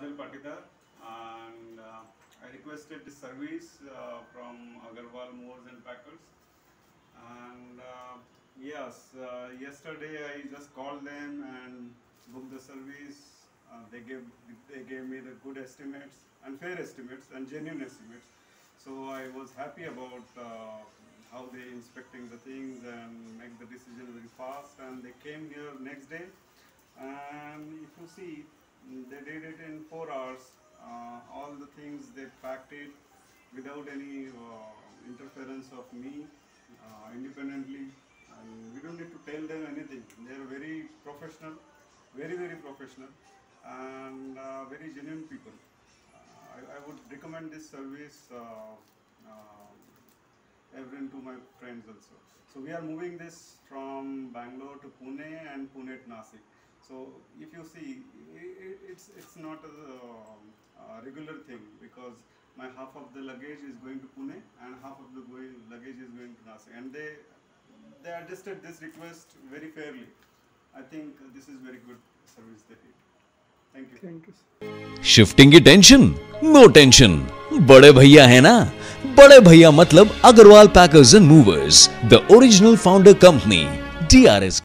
Kajal Patidar, and I requested the service from Agarwal Movers and Packers. And yes, yesterday I just called them and booked the service. They gave me the good estimates and fair estimates and genuine estimates. So I was happy about how they inspecting the things and make the decision very fast. And they came here next day, and if you see, they did it in 4 hours. All the things they packed it without any interference of me, independently, and we don't need to tell them anything. They are very professional, very professional, and very genuine people. I would recommend this service everyone to my friends also. So we are moving this from Bangalore to Pune and Pune to Nasik. So if you see, it's not a regular thing, because my half of the luggage is going to Pune and half of the luggage is going to Nasik, and they adjusted this request very fairly. I think this is very good service they did. Thank you. Thank you. Shifting की tension? No tension, बड़े भैया है ना। बड़े भैया मतलब Agarwal packers and movers, the original founder company, DRS।